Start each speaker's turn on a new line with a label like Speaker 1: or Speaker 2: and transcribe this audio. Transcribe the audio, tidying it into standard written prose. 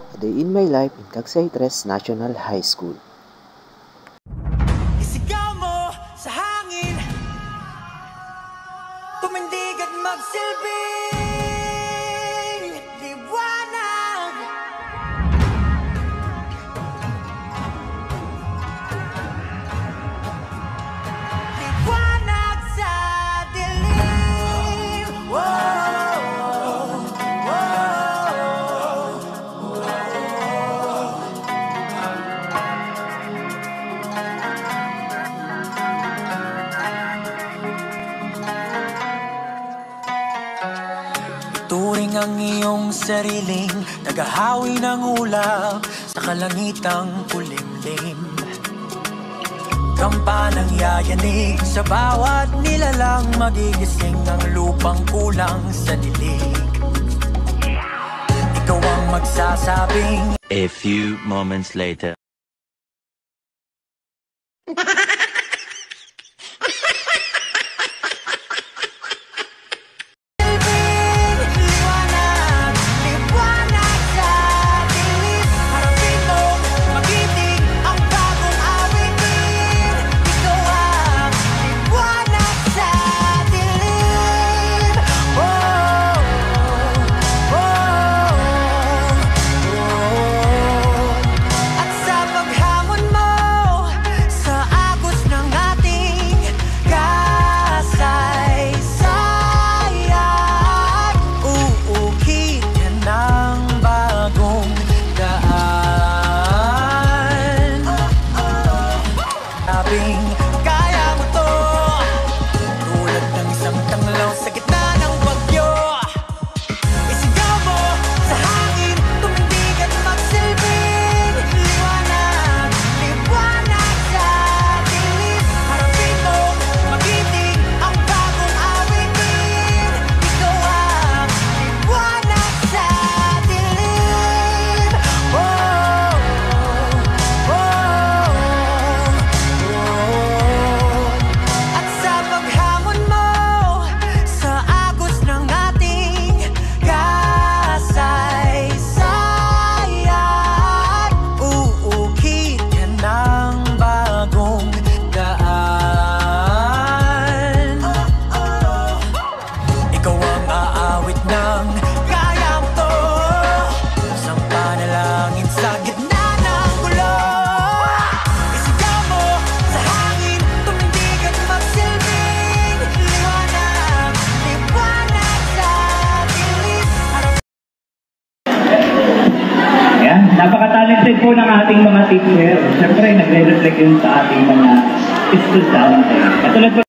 Speaker 1: A Day in My Life in Cagsay Tres National High School.
Speaker 2: Isigaw mo sa hangin, tumindig at magsilbing liwanag. Liwanag sa dilim. Turing ang iyong sariling naghahawi ng ulap sa kalangitang kulimlim. Kampanang yayanig sa bawat nilalang, magigising ang lupang kulang sa dilig. Ikaw ang magsasabing.
Speaker 3: A few moments later. Kaya mo to, tulad ng isang tanglaw sa gitna ng bagyo. Isigaw mo sa hangin, tumindig at magsilbing liwanag. Liwanag sa dilim, harapin mo, magiting ang bagong awitin. Ikaw ang liwanag sa dilim.
Speaker 4: Napaka-talented po ng ating mga teacher. Siyempre, nagre-reflect yun sa ating mga estudyante. Katulad po